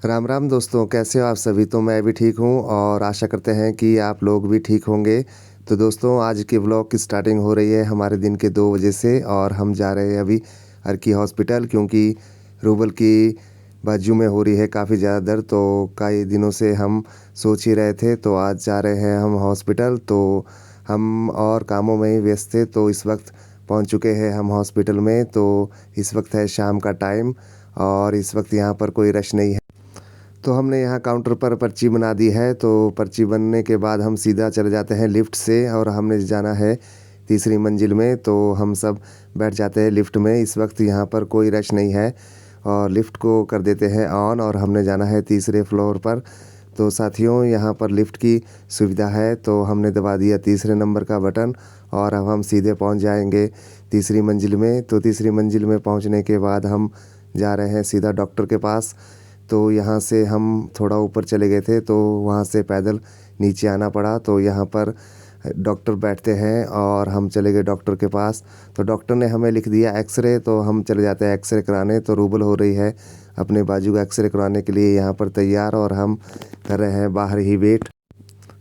राम राम दोस्तों, कैसे हो आप सभी। तो मैं भी ठीक हूँ और आशा करते हैं कि आप लोग भी ठीक होंगे। तो दोस्तों, आज के व्लॉग की स्टार्टिंग हो रही है हमारे दिन के 2 बजे से और हम जा रहे हैं अभी अर्की हॉस्पिटल, क्योंकि रूबल की बाजू में हो रही है काफ़ी ज़्यादा दर्द। तो कई दिनों से हम सोच ही रहे थे, तो आज जा रहे हैं हम हॉस्पिटल। तो हम और कामों में ही व्यस्त थे, तो इस वक्त पहुंच चुके हैं हम हॉस्पिटल में। तो इस वक्त है शाम का टाइम और इस वक्त यहाँ पर कोई रश नहीं है। तो हमने यहाँ काउंटर पर पर्ची बना दी है। तो पर्ची बनने के बाद हम सीधा चले जाते हैं लिफ्ट से और हमने जाना है तीसरी मंजिल में। तो हम सब बैठ जाते हैं लिफ्ट में। इस वक्त यहाँ पर कोई रश नहीं है और लिफ्ट को कर देते हैं ऑन और हमने जाना है तीसरे फ्लोर पर। तो साथियों, यहाँ पर लिफ्ट की सुविधा है, तो हमने दबा दिया तीसरे नंबर का बटन और अब हम सीधे पहुँच जाएंगे तीसरी मंजिल में। तो तीसरी मंजिल में पहुँचने के बाद हम जा रहे हैं सीधा डॉक्टर के पास। तो यहाँ से हम थोड़ा ऊपर चले गए थे, तो वहाँ से पैदल नीचे आना पड़ा। तो यहाँ पर डॉक्टर बैठते हैं और हम चले गए डॉक्टर के पास। तो डॉक्टर ने हमें लिख दिया एक्सरे, तो हम चले जाते हैं एक्सरे कराने। तो रूबल हो रही है अपने बाजू का एक्सरे कराने के लिए यहाँ पर तैयार और हम कर रहे हैं बाहर ही वेट।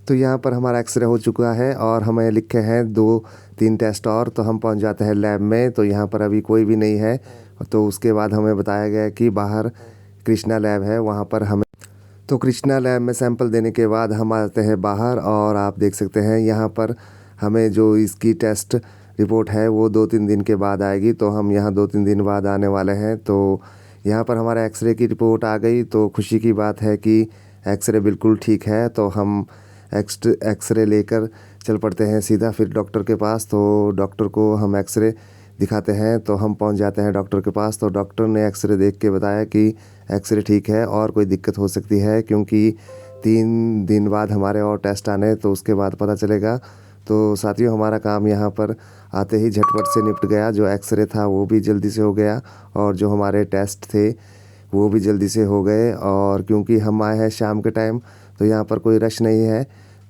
तो यहाँ पर हमारा एक्सरे हो चुका है और हमें लिखे हैं 2-3 टेस्ट और। तो हम पहुँच जाते हैं लैब में। तो यहाँ पर अभी कोई भी नहीं है। तो उसके बाद हमें बताया गया कि बाहर कृष्णा लैब है, वहाँ पर हमें। तो कृष्णा लैब में सैंपल देने के बाद हम आते हैं बाहर और आप देख सकते हैं यहाँ पर हमें जो इसकी टेस्ट रिपोर्ट है वो 2-3 दिन के बाद आएगी। तो हम यहाँ 2-3 दिन बाद आने वाले हैं। तो यहाँ पर हमारा एक्सरे की रिपोर्ट आ गई। तो खुशी की बात है कि एक्सरे बिल्कुल ठीक है। तो हम एक्सरे लेकर चल पड़ते हैं सीधा फिर डॉक्टर के पास। तो डॉक्टर को हम एक्सरे दिखाते हैं। तो हम पहुंच जाते हैं डॉक्टर के पास। तो डॉक्टर ने एक्सरे देख के बताया कि एक्सरे ठीक है और कोई दिक्कत हो सकती है, क्योंकि 3 दिन बाद हमारे और टेस्ट आने, तो उसके बाद पता चलेगा। तो साथियों, हमारा काम यहाँ पर आते ही झटपट से निपट गया। जो एक्सरे था वो भी जल्दी से हो गया और जो हमारे टेस्ट थे वो भी जल्दी से हो गए। और क्योंकि हम आए हैं शाम के टाइम, तो यहाँ पर कोई रश नहीं है,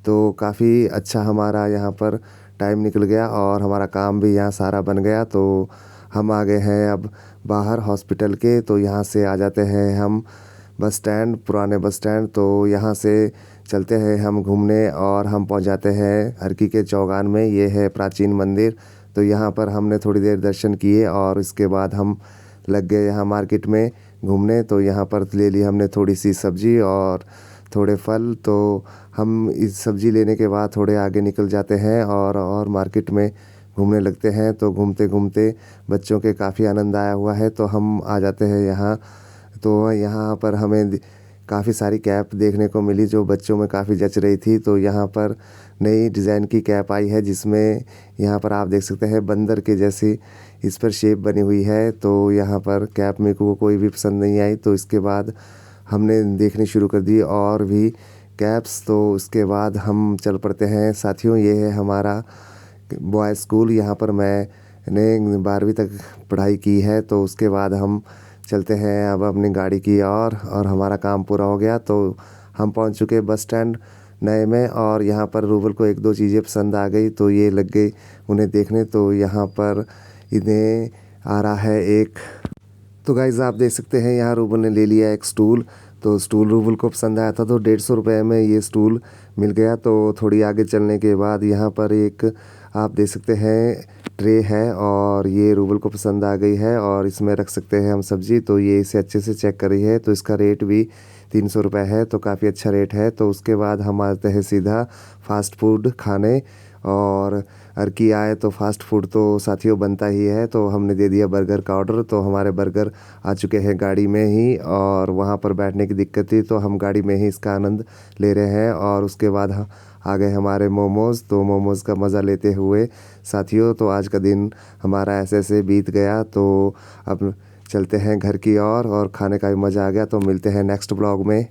तो काफ़ी अच्छा हमारा यहाँ पर टाइम निकल गया और हमारा काम भी यहाँ सारा बन गया। तो हम आ गए हैं अब बाहर हॉस्पिटल के। तो यहाँ से आ जाते हैं हम बस स्टैंड, पुराने बस स्टैंड। तो यहाँ से चलते हैं हम घूमने और हम पहुँच जाते हैं अर्की के चौगान में। ये है प्राचीन मंदिर। तो यहाँ पर हमने थोड़ी देर दर्शन किए और इसके बाद हम लग गए यहाँ मार्केट में घूमने। तो यहाँ पर ले ली हमने थोड़ी सी सब्ज़ी और थोड़े फल। तो हम इस सब्ज़ी लेने के बाद थोड़े आगे निकल जाते हैं और मार्केट में घूमने लगते हैं। तो घूमते घूमते बच्चों के काफ़ी आनंद आया हुआ है, तो हम आ जाते हैं यहाँ। तो यहाँ पर हमें काफ़ी सारी कैप देखने को मिली जो बच्चों में काफ़ी जच रही थी। तो यहाँ पर नई डिज़ाइन की कैप आई है, जिसमें यहाँ पर आप देख सकते हैं बंदर के जैसी इस पर शेप बनी हुई है। तो यहाँ पर कैप मेरे को कोई भी पसंद नहीं आई, तो इसके बाद हमने देखनी शुरू कर दी और भी कैप्स। तो उसके बाद हम चल पड़ते हैं। साथियों, ये है हमारा बॉयज़ स्कूल। यहाँ पर मैंने 12वीं तक पढ़ाई की है। तो उसके बाद हम चलते हैं अब अपनी गाड़ी की और हमारा काम पूरा हो गया। तो हम पहुँच चुके बस स्टैंड नए में और यहाँ पर रूबल को 1-2 चीज़ें पसंद आ गई, तो ये लग गई उन्हें देखने। तो यहाँ पर इन्हें आ रहा है एक। तो गाइज़, आप देख सकते हैं यहाँ रूबल ने ले लिया एक स्टूल। तो स्टूल रूबल को पसंद आया था, तो 150 रुपये में ये स्टूल मिल गया। तो थोड़ी आगे चलने के बाद यहाँ पर एक आप देख सकते हैं ट्रे है और ये रूबल को पसंद आ गई है और इसमें रख सकते हैं हम सब्ज़ी। तो ये इसे अच्छे से चेक कर रही है। तो इसका रेट भी 300 रुपये है, तो काफ़ी अच्छा रेट है। तो उसके बाद हम आते हैं सीधा फास्ट फूड खाने। और अर्की आए तो फास्ट फूड तो साथियों बनता ही है। तो हमने दे दिया बर्गर का ऑर्डर। तो हमारे बर्गर आ चुके हैं गाड़ी में ही और वहाँ पर बैठने की दिक्कत थी, तो हम गाड़ी में ही इसका आनंद ले रहे हैं। और उसके बाद आ गए हमारे मोमोज़। तो मोमोज़ का मज़ा लेते हुए साथियों, तो आज का दिन हमारा ऐसे ऐसे बीत गया। तो अब चलते हैं घर की और खाने का भी मज़ा आ गया। तो मिलते हैं नेक्स्ट ब्लॉग में।